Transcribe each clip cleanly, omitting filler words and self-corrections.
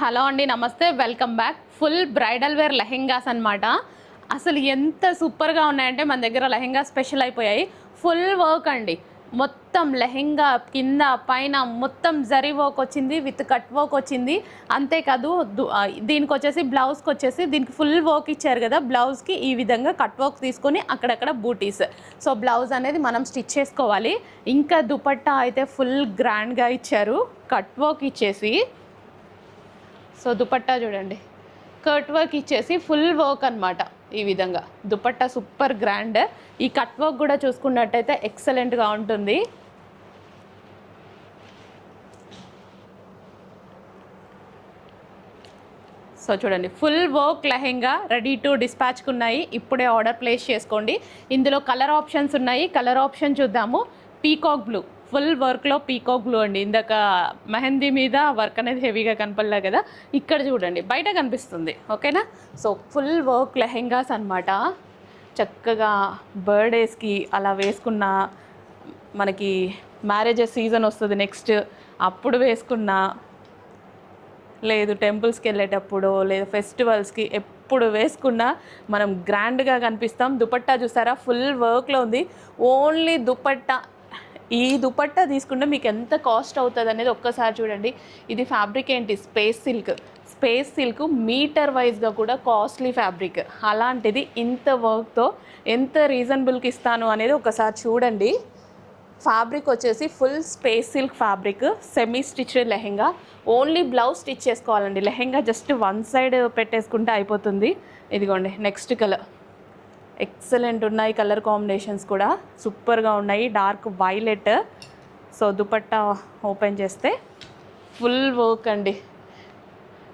Hello అండి, నమస్తే, welcome back. Full bridal wear lehengas అనమాట. అసలు ఎంత సూపర్గా ఉన్నాయంటే మన దగ్గర లెహెంగా స్పెషల్ అయిపోయాయి. ఫుల్ వర్క్ అండి, మొత్తం లెహెంగా కింద పైన మొత్తం జరీ వర్క్ వచ్చింది, విత్ కట్ వర్క్ వచ్చింది. అంతేకాదు దీనికి వచ్చేసి బ్లౌజ్కి వచ్చేసి దీనికి ఫుల్ వర్క్ ఇచ్చారు కదా, బ్లౌజ్కి ఈ విధంగా కట్ వర్క్ తీసుకొని అక్కడక్కడ బూటీస్. సో బ్లౌజ్ అనేది మనం స్టిచ్ చేసుకోవాలి. ఇంకా దుపట్టా అయితే ఫుల్ గ్రాండ్గా ఇచ్చారు, కట్ వర్క్ ఇచ్చేసి. సో దుపట్టా చూడండి, కట్ వర్క్ ఇచ్చేసి ఫుల్ వర్క్ అనమాట. ఈ విధంగా దుపట్టా సూపర్ గ్రాండ్. ఈ కట్ వర్క్ కూడా చూసుకున్నట్టయితే ఎక్సలెంట్గా ఉంటుంది. సో చూడండి, full work lehenga ready to డిస్పాచ్కి ఉన్నాయి. ఇప్పుడే ఆర్డర్ ప్లేస్ చేసుకోండి. ఇందులో కలర్ ఆప్షన్స్ ఉన్నాయి. కలర్ ఆప్షన్ చూద్దాము. పీకాక్ బ్లూ, ఫుల్ వర్క్లో పీకాక్ బ్లూ అండి. ఇందాక మెహందీ మీద వర్క్ అనేది హెవీగా కనపడలే కదా, ఇక్కడ చూడండి బయట కనిపిస్తుంది. ఓకేనా? సో ఫుల్ వర్క్ లెహెంగాస్ అనమాట. చక్కగా బర్త్డేస్కి అలా వేసుకున్న, మనకి మ్యారేజెస్ సీజన్ వస్తుంది నెక్స్ట్, అప్పుడు వేసుకున్న, లేదు టెంపుల్స్కి వెళ్ళేటప్పుడు, లేదు ఫెస్టివల్స్కి, ఎప్పుడు వేసుకున్నా మనం గ్రాండ్గా కనిపిస్తాం. దుపట్టా చూసారా, ఫుల్ వర్క్లో ఉంది. ఓన్లీ దుపట్టా, ఈ దుపట్టా తీసుకుంటే మీకు ఎంత కాస్ట్ అవుతుంది అనేది ఒక్కసారి చూడండి. ఇది ఫ్యాబ్రిక్ ఏంటి, space silk. Space silk metre వైజ్గా కూడా కాస్ట్లీ ఫ్యాబ్రిక్. అలాంటిది ఇంత వర్క్తో ఎంత రీజనబుల్కి ఇస్తాను అనేది ఒకసారి చూడండి. ఫ్యాబ్రిక్ వచ్చేసి full space silk fabric, semi stitched lehenga. Only blouse stitch చేసుకోవాలండి. లెహెంగా జస్ట్ వన్ సైడ్ పెట్టేసుకుంటే అయిపోతుంది. ఇదిగోండి నెక్స్ట్ కలర్, ఎక్సలెంట్ ఉన్నాయి. కలర్ కాంబినేషన్స్ కూడా సూపర్గా ఉన్నాయి. Dark violet. So dupatta open చేస్తే ఫుల్ వర్క్ అండి.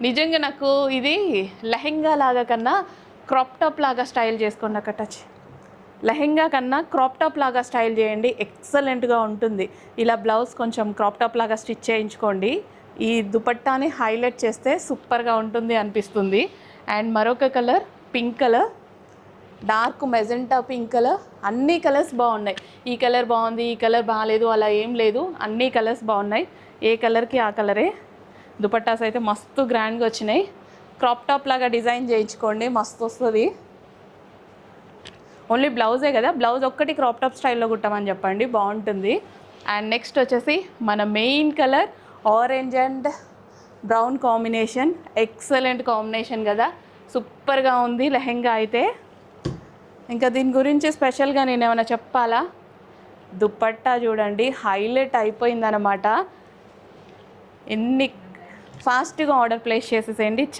నిజంగా నాకు ఇది లెహెంగా లాగా కన్నా క్రాప్ టాప్ లాగా స్టైల్ చేసుకోండి. అక్కడ టచ్, లెహెంగా కన్నా క్రాప్ టాప్ లాగా స్టైల్ చేయండి, ఎక్సలెంట్గా ఉంటుంది. ఇలా బ్లౌజ్ కొంచెం క్రాప్ టాప్ లాగా స్టిచ్ చేయించుకోండి. ఈ దుపట్టాని హైలైట్ చేస్తే సూపర్గా ఉంటుంది అనిపిస్తుంది. అండ్ మరొక colour pink colour, dark magenta pink colour. అన్ని కలర్స్ బాగున్నాయి. ఈ కలర్ బాగుంది, ఈ కలర్ బాగాలేదు అలా ఏం లేదు, అన్ని కలర్స్ బాగున్నాయి. ఏ కలర్కి ఆ కలరే. దుపట్టాస్ అయితే మస్తు గ్రాండ్గా వచ్చినాయి. క్రాప్ టాప్ లాగా డిజైన్ చేయించుకోండి, మస్తు వస్తుంది. ఓన్లీ బ్లౌజే కదా, బ్లౌజ్ ఒక్కటి క్రాప్ టాప్ స్టైల్లో కుట్టమని చెప్పండి, బాగుంటుంది. అండ్ నెక్స్ట్ వచ్చేసి మన main colour orange and brown combination. Excellent combination కదా, సూపర్గా ఉంది లెహెంగా అయితే. ఇంకా దీని గురించి స్పెషల్గా నేను ఏమైనా చెప్పాలా? దుపట్టా చూడండి హైలైట్ అయిపోయిందనమాట. ఎన్ని ఫాస్ట్గా ఆర్డర్ ప్లేస్ చేసేసేయండి.